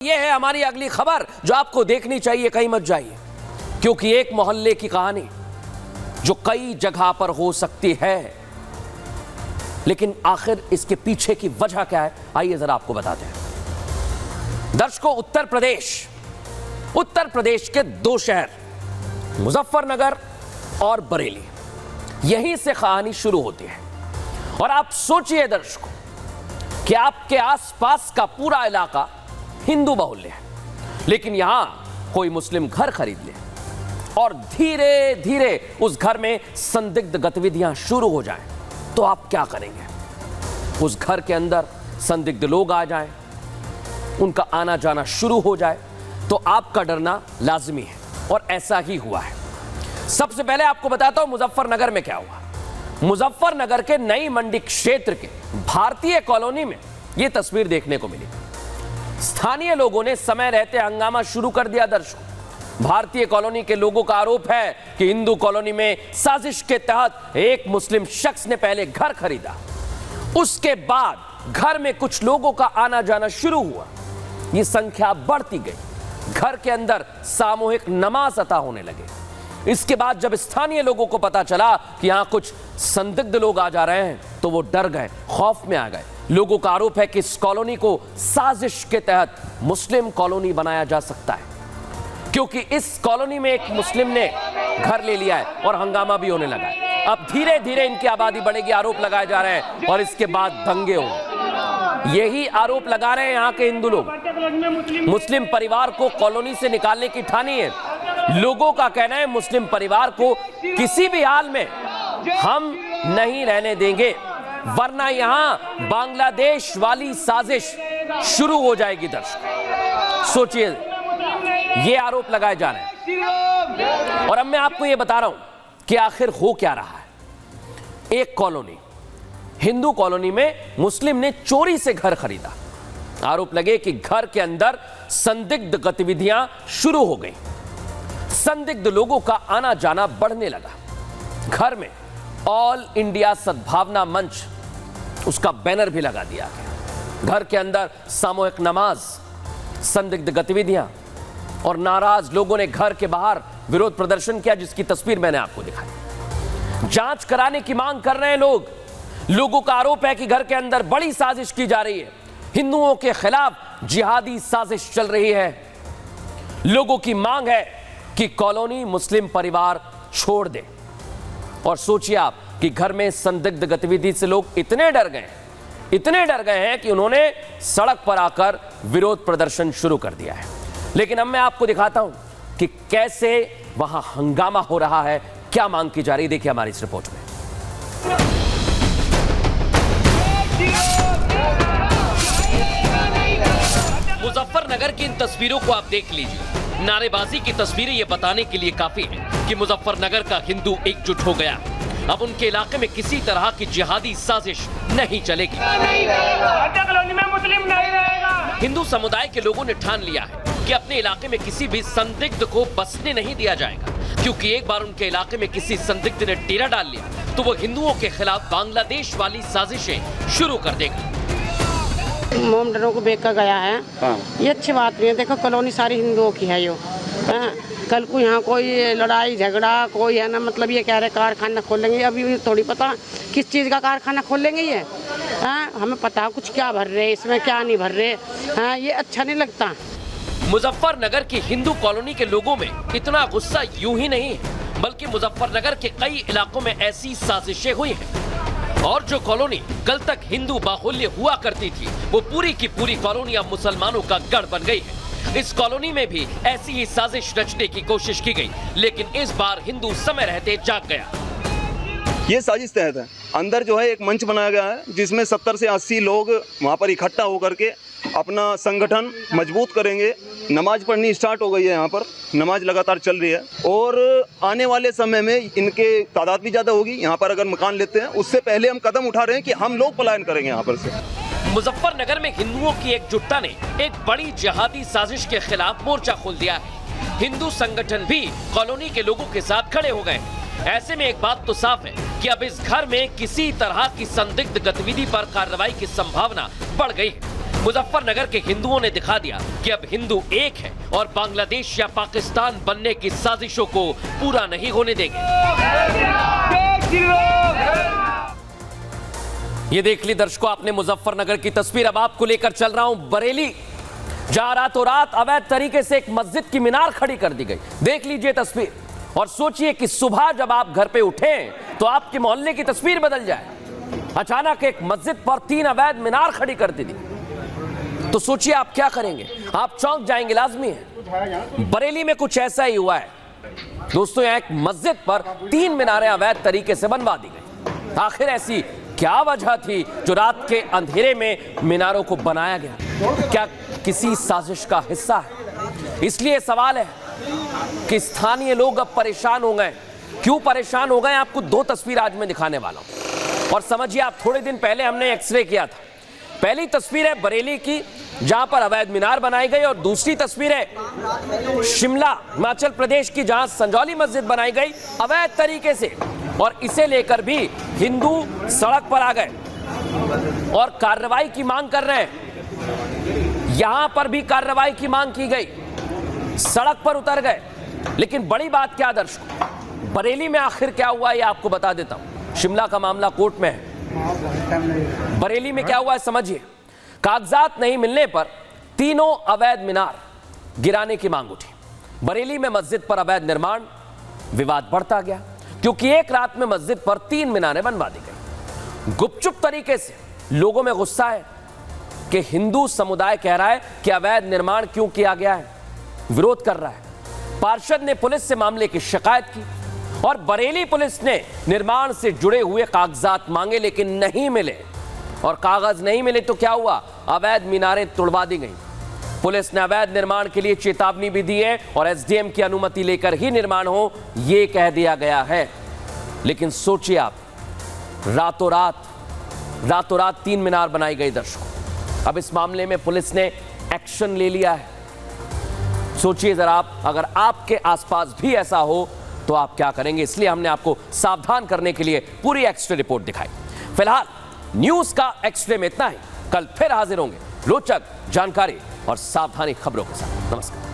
यह है हमारी अगली खबर जो आपको देखनी चाहिए, कहीं मत जाइए, क्योंकि एक मोहल्ले की कहानी जो कई जगह पर हो सकती है, लेकिन आखिर इसके पीछे की वजह क्या है, आइए जरा आपको बताते हैं। दर्शकों, उत्तर प्रदेश के दो शहर मुजफ्फरनगर और बरेली, यहीं से कहानी शुरू होती है। और आप सोचिए दर्शकों कि आपके आसपास का पूरा इलाका हिंदू बहुल्य है, लेकिन यहां कोई मुस्लिम घर खरीद ले और धीरे धीरे उस घर में संदिग्ध गतिविधियां शुरू हो जाएं, तो आप क्या करेंगे? उस घर के अंदर संदिग्ध लोग आ जाएं, उनका आना जाना शुरू हो जाए, तो आपका डरना लाजमी है, और ऐसा ही हुआ है। सबसे पहले आपको बताता हूं मुजफ्फरनगर में क्या हुआ। मुजफ्फरनगर के नई मंडी क्षेत्र के भारतीय कॉलोनी में यह तस्वीर देखने को मिली। स्थानीय लोगों ने समय रहते हंगामा शुरू कर दिया। दर्शकों, भारतीय कॉलोनी के लोगों का आरोप है कि हिंदू कॉलोनी में साजिश के तहत एक मुस्लिम शख्स ने पहले घर खरीदा, उसके बाद घर में कुछ लोगों का आना जाना शुरू हुआ, यह संख्या बढ़ती गई, घर के अंदर सामूहिक नमाज अता होने लगे। इसके बाद जब स्थानीय लोगों को पता चला कि यहां कुछ संदिग्ध लोग आ जा रहे हैं, तो वो डर गए, खौफ में आ गए। लोगों का आरोप है कि इस कॉलोनी को साजिश के तहत मुस्लिम कॉलोनी बनाया जा सकता है, क्योंकि इस कॉलोनी में एक मुस्लिम ने घर ले लिया है और हंगामा भी होने लगा है। अब धीरे धीरे इनकी आबादी बढ़ेगी, आरोप लगाए जा रहे हैं, और इसके बाद दंगे होंगे। यही आरोप लगा रहे हैं यहाँ के हिंदू लोग। मुस्लिम परिवार को कॉलोनी से निकालने की ठानी है। लोगों का कहना है मुस्लिम परिवार को किसी भी हाल में हम नहीं रहने देंगे, वरना यहां बांग्लादेश वाली साजिश शुरू हो जाएगी। दर्शक सोचिए, ये आरोप लगाए जा रहे हैं, और अब मैं आपको ये बता रहा हूं कि आखिर हो क्या रहा है। एक कॉलोनी, हिंदू कॉलोनी में मुस्लिम ने चोरी से घर खरीदा। आरोप लगे कि घर के अंदर संदिग्ध गतिविधियां शुरू हो गई, संदिग्ध लोगों का आना जाना बढ़ने लगा। घर में ऑल इंडिया सद्भावना मंच, उसका बैनर भी लगा दिया गया। घर के अंदर सामूहिक नमाज, संदिग्ध गतिविधियां, और नाराज लोगों ने घर के बाहर विरोध प्रदर्शन किया, जिसकी तस्वीर मैंने आपको दिखाई। जांच कराने की मांग कर रहे हैं लोग। लोगों का आरोप है कि घर के अंदर बड़ी साजिश की जा रही है, हिंदुओं के खिलाफ जिहादी साजिश चल रही है। लोगों की मांग है कि कॉलोनी मुस्लिम परिवार छोड़ दे। और सोचिए आप कि घर में संदिग्ध गतिविधि से लोग इतने डर गए हैं कि उन्होंने सड़क पर आकर विरोध प्रदर्शन शुरू कर दिया है। लेकिन अब मैं आपको दिखाता हूं कि कैसे वहां हंगामा हो रहा है, क्या मांग की जा रही है। देखिए हमारी इस रिपोर्ट में। मुजफ्फरनगर की इन तस्वीरों को आप देख लीजिए। नारेबाजी की तस्वीरें ये बताने के लिए काफी है कि मुजफ्फरनगर का हिंदू एकजुट हो गया। अब उनके इलाके में किसी तरह की जिहादी साजिश नहीं चलेगी। कॉलोनी में मुस्लिम नहीं रहेगा। हिंदू समुदाय के लोगों ने ठान लिया है कि अपने इलाके में किसी भी संदिग्ध को बसने नहीं दिया जाएगा, क्योंकि एक बार उनके इलाके में किसी संदिग्ध ने डेरा डाल लिया तो वो हिंदुओं के खिलाफ बांग्लादेश वाली साजिशें शुरू कर देगा। मोमडनों को बेच कर गया है। हाँ। ये अच्छी बात नहीं है। देखो कॉलोनी सारी हिंदुओं की है। कल को यहाँ कोई लड़ाई झगड़ा कोई है ना, मतलब ये कह रहे कारखाना खोलेंगे, अभी थोड़ी पता किस चीज़ का कारखाना खोलेंगे ये। हमें पता कुछ क्या भर रहे, इसमें क्या नहीं भर रहे। ये अच्छा नहीं लगता। मुजफ्फरनगर की हिंदू कॉलोनी के लोगों में इतना गुस्सा यूं ही नहीं है, बल्कि मुजफ्फरनगर के कई इलाकों में ऐसी साजिशें हुई हैं, और जो कॉलोनी कल तक हिंदू बाहुल्य हुआ करती थी, वो पूरी की पूरी कॉलोनी अब मुसलमानों का गढ़ बन गई है। इस कॉलोनी में भी ऐसी ही साजिश रचने की कोशिश की गई, लेकिन इस बार हिंदू समय रहते जाग गया। ये साजिश तहत है। अंदर जो है एक मंच बनाया गया है, जिसमें 70 से 80 लोग वहाँ पर इकट्ठा होकर के अपना संगठन मजबूत करेंगे। नमाज पढ़नी स्टार्ट हो गई है, यहाँ पर नमाज लगातार चल रही है, और आने वाले समय में इनके तादाद भी ज़्यादा होगी। यहाँ पर अगर मकान लेते हैं, उससे पहले हम कदम उठा रहे हैं कि हम लोग पलायन करेंगे यहाँ पर से। मुजफ्फरनगर में हिंदुओं की एकजुटता ने एक बड़ी जिहादी साजिश के खिलाफ मोर्चा खोल दिया है। हिंदू संगठन भी कॉलोनी के लोगों के साथ खड़े हो गए। ऐसे में एक बात तो साफ है कि अब इस घर में किसी तरह की संदिग्ध गतिविधि पर कार्रवाई की संभावना बढ़ गई है। मुजफ्फरनगर के हिंदुओं ने दिखा दिया कि अब हिंदू एक है और बांग्लादेश या पाकिस्तान बनने की साजिशों को पूरा नहीं होने देंगे। ये देख ली दर्शकों आपने मुजफ्फरनगर की तस्वीर। अब आपको लेकर चल रहा हूं बरेली, जहां रातों रात अवैध तरीके से एक मस्जिद की मीनार खड़ी कर दी गई। देख लीजिए तस्वीर और सोचिए कि सुबह जब आप घर पे उठे तो आपके मोहल्ले की तस्वीर बदल जाए। अचानक एक मस्जिद पर 3 अवैध मीनार खड़ी कर दी, तो सोचिए आप क्या करेंगे? आप चौंक जाएंगे, लाजमी है। बरेली में कुछ ऐसा ही हुआ है दोस्तों। यहाँ एक मस्जिद पर 3 मीनारें अवैध तरीके से बनवा दी गई। आखिर ऐसी क्या वजह थी जो रात के अंधेरे में मीनारों को बनाया गया? क्या किसी साजिश का हिस्सा है? इसलिए सवाल है कि स्थानीय लोग अब परेशान हो गए। क्यों परेशान हो गए? आपको 2 तस्वीर आज मैं दिखाने वाला हूं और समझिए आप। थोड़े दिन पहले हमने एक्सरे किया था। पहली तस्वीर है बरेली की, जहां पर अवैध मीनार बनाई गई, और दूसरी तस्वीर है शिमला हिमाचल प्रदेश की, जहां संजौली मस्जिद बनाई गई अवैध तरीके से। और इसे लेकर भी हिंदू सड़क पर आ गए और कार्रवाई की मांग कर रहे हैं। यहां पर भी कार्रवाई की मांग की गई, सड़क पर उतर गए। लेकिन बड़ी बात क्या दर्शकों, बरेली में आखिर क्या हुआ ये आपको बता देता हूं। शिमला का मामला कोर्ट में है, बरेली में क्या हुआ है समझिए। कागजात नहीं मिलने पर तीनों अवैध मीनार गिराने की मांग उठी। बरेली में मस्जिद पर अवैध निर्माण, विवाद बढ़ता गया क्योंकि एक रात में मस्जिद पर 3 मीनारें बनवा दी गई। गुपचुप तरीके से लोगों में गुस्सा है कि हिंदू समुदाय कह रहा है कि अवैध निर्माण क्यों किया गया है, विरोध कर रहा है। पार्षद ने पुलिस से मामले की शिकायत की और बरेली पुलिस ने निर्माण से जुड़े हुए कागजात मांगे, लेकिन नहीं मिले। और कागज नहीं मिले तो क्या हुआ? अवैध मीनारें तोड़वा दी गई। पुलिस ने अवैध निर्माण के लिए चेतावनी भी दी है और एसडीएम की अनुमति लेकर ही निर्माण हो, यह कह दिया गया है। लेकिन सोचिए आप, रातों रात 3 मीनार बनाई गई दर्शकों। अब इस मामले में पुलिस ने एक्शन ले लिया है। सोचिए जरा आप, अगर आपके आसपास भी ऐसा हो तो आप क्या करेंगे? इसलिए हमने आपको सावधान करने के लिए पूरी एक्सरे रिपोर्ट दिखाई। फिलहाल न्यूज का एक्सरे में इतना ही। कल फिर हाजिर होंगे रोचक जानकारी और सावधानी खबरों के साथ। नमस्कार।